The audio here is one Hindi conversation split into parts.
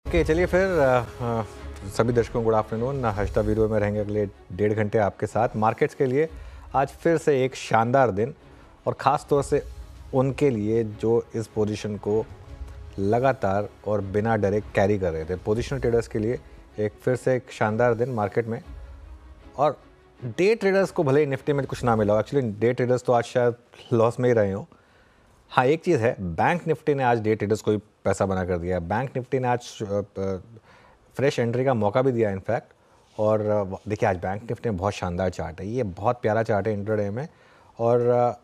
ओके चलिए फिर सभी दर्शकों को गुड आफ्टरनून। हर्षदा वीडियो में रहेंगे अगले 1.5 घंटे आपके साथ। मार्केट्स के लिए आज फिर से एक शानदार दिन, और ख़ास तौर से उनके लिए जो इस पोजीशन को लगातार और बिना डरे कैरी कर रहे थे। पोजीशनल ट्रेडर्स के लिए एक फिर से एक शानदार दिन मार्केट में। और डे ट्रेडर्स को भले ही निफ्टी में कुछ ना मिला हो, एक्चुअली डे ट्रेडर्स तो आज शायद लॉस में ही रहे हो। हाँ, एक चीज़ है, बैंक निफ्टी ने आज डे ट्रेडर्स को भी पैसा बना कर दिया है। बैंक निफ्टी ने आज फ्रेश एंट्री का मौका भी दिया इनफैक्ट। और देखिए आज बैंक निफ्टी में बहुत शानदार चार्ट है, ये बहुत प्यारा चार्ट है इंट्राडे में। और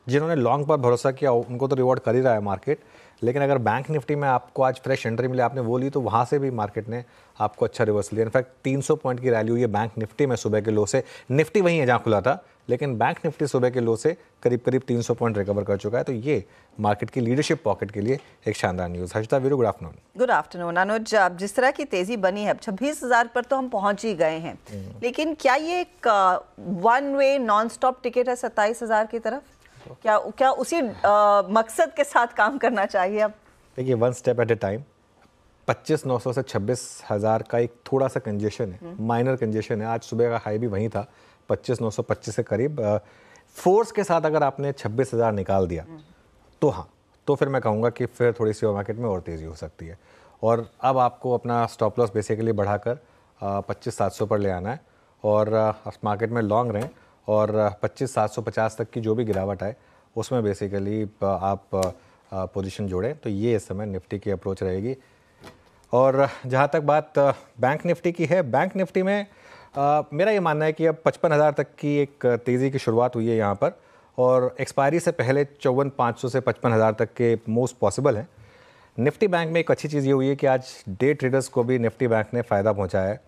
जिन्होंने लॉन्ग पर भरोसा किया उनको तो रिवॉर्ड कर ही रहा है मार्केट। लेकिन अगर बैंक निफ्टी में आपको आज फ्रेश एंट्री मिले, आपने वो ली, तो वहाँ से भी मार्केट ने आपको अच्छा रिवर्स लिया। इनफैक्ट 300 पॉइंट की रैली हुई है बैंक निफ्टी में सुबह के लो से। निफ्टी वहीं है जहाँ खुला था, लेकिन बैंक निफ्टी सुबह के लो से करीब 300 पॉइंट रिकवर कर चुका है। तो ये मार्केट की लीडरशिप पॉकेट के लिए एक शानदार news. Harshada Veeru, good afternoon. Good afternoon Anuj. अब जिस तरह की तेजी बनी है, 26,000 पर तो हम पहुंच ही गए हैं, लेकिन क्या ये एक one way non stop ticket है 27,000 की तरफ? क्या उसी मकसद के साथ काम करना चाहिए अब? देखिए, one step at A time. 25,900 से 26,000 का एक थोड़ा सा कंजेशन है, माइनर कंजेशन है। आज सुबह का हाई भी वहीं था 25,925 के करीब। फोर्स के साथ अगर आपने 26,000 निकाल दिया तो हाँ, तो फिर मैं कहूँगा कि फिर थोड़ी सी मार्केट में और तेज़ी हो सकती है। और अब आपको अपना स्टॉप लॉस बेसिकली बढ़ाकर 25,700 पर ले आना है, और मार्केट में लॉन्ग रहें, और 25,750 तक की जो भी गिरावट आए उसमें बेसिकली आप पोजीशन जोड़ें। तो ये इस समय निफ्टी की अप्रोच रहेगी। और जहाँ तक बात बैंक निफ्टी की है, बैंक निफ्टी में मेरा ये मानना है कि अब 55,000 तक की एक तेज़ी की शुरुआत हुई है यहाँ पर, और एक्सपायरी से पहले 54,500 से 55,000 तक के मोस्ट पॉसिबल हैं। निफ्टी बैंक में एक अच्छी चीज़ ये हुई है कि आज डे ट्रेडर्स को भी निफ्टी बैंक ने फ़ायदा पहुँचाया है।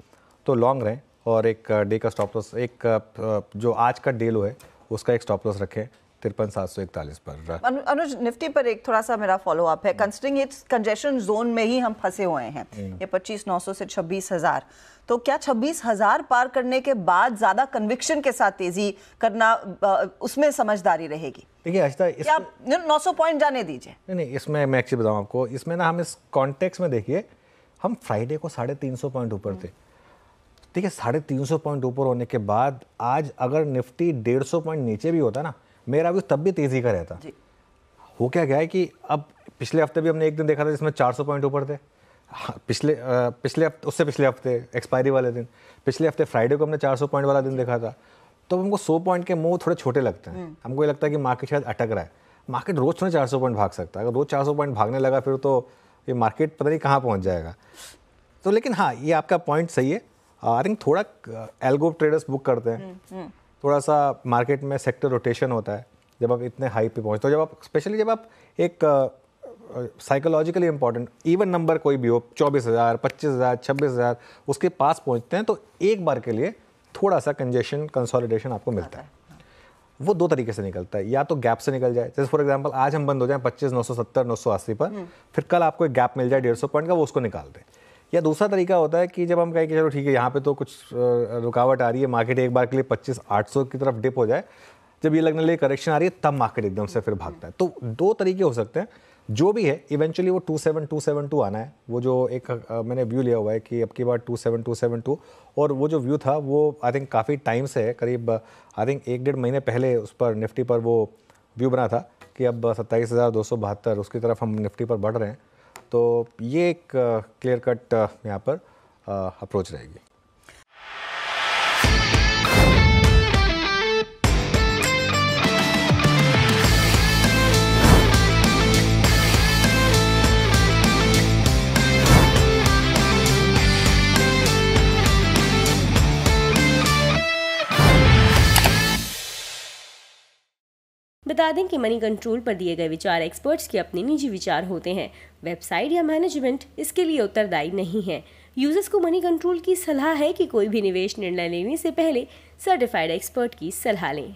तो लॉन्ग रहें, और एक डे का स्टॉप लॉस, एक जो आज का डे लो है उसका एक स्टॉप लॉस रखें 53,741 पर। अनुज, निफ्टी पर एक थोड़ा सा मेरा फॉलो अप है। कंसिडरिंग इट्स कंजेशन जोन में ही हम फंसे हुए हैं, ये 25,900 से 26,000, तो क्या 26,000 पार करने के बाद ज्यादा कन्विक्शन के साथ तेजी करना, उसमें समझदारी रहेगी? देखिए हर्षदा, क्या 900 पॉइंट जाने दीजिए? नहीं, इसमें मैं एक्चुअली बताऊँ आपको, इसमें ना हम इस कॉन्टेक्स्ट में देखिए, हम फ्राइडे को 350 पॉइंट ऊपर थे। ठीक है, 350 पॉइंट ऊपर होने के बाद आज अगर निफ्टी 150 पॉइंट नीचे भी होता ना, मेरा भी तब भी तेजी का रहता। हो क्या गया है कि अब पिछले हफ्ते भी हमने एक दिन देखा था जिसमें 400 पॉइंट ऊपर थे। पिछले हफ्ते, उससे पिछले हफ्ते एक्सपायरी वाले दिन, पिछले हफ्ते फ्राइडे को हमने 400 पॉइंट वाला दिन देखा था। तो हमको 100 पॉइंट के मुंह थोड़े छोटे लगते हैं। हमको ये लगता है कि मार्केट शायद अटक रहा है। मार्केट रोज थोड़े 400 पॉइंट भाग सकता है। अगर रोज 400 पॉइंट भागने लगा फिर तो ये मार्केट पता नहीं कहाँ पहुँच जाएगा। तो लेकिन हाँ, ये आपका पॉइंट सही है। आई थिंक थोड़ा एल्गो ट्रेडर्स बुक करते हैं, थोड़ा सा मार्केट में सेक्टर रोटेशन होता है जब आप इतने हाई पे पहुँचते हो। जब आप स्पेशली जब आप एक साइकोलॉजिकली इंपॉर्टेंट इवन नंबर कोई भी हो, 24,000, 25,000, 26,000, उसके पास पहुँचते हैं, तो एक बार के लिए थोड़ा सा कंजेशन, कंसोलिडेशन आपको मिलता है। वो दो तरीके से निकलता है, या तो गैप से निकल जाए, जैसे फॉर एग्जांपल आज हम बंद हो जाएं 25,970, 980 पर, फिर कल आपको एक गैप मिल जाए 150 पॉइंट का, वो उसको निकाल दें। या दूसरा तरीका होता है कि जब हम कहें कि चलो ठीक है, यहाँ पे तो कुछ रुकावट आ रही है, मार्केट एक बार के लिए 25,800 की तरफ डिप हो जाए, जब ये लगने लगे करेक्शन आ रही है, तब मार्केट एकदम से फिर भागता है। तो दो तरीके हो सकते हैं। जो भी है, इवेंचुअली वो 27,272 आना है। वो जो एक मैंने व्यू लिया हुआ है कि अब की बार 27,272, और वो जो व्यू था वो आई थिंक काफ़ी टाइम से है, करीब आई थिंक 1-1.5 महीने पहले उस पर निफ्टी पर वो व्यू बना था कि अब 27,272 उसकी तरफ हम निफ्टी पर बढ़ रहे हैं। तो ये एक क्लियर कट यहाँ पर अप्रोच रहेगी। बता दें कि मनी कंट्रोल पर दिए गए विचार एक्सपर्ट्स के अपने निजी विचार होते हैं। वेबसाइट या मैनेजमेंट इसके लिए उत्तरदायी नहीं है। यूजर्स को मनी कंट्रोल की सलाह है कि कोई भी निवेश निर्णय लेने से पहले सर्टिफाइड एक्सपर्ट की सलाह लें।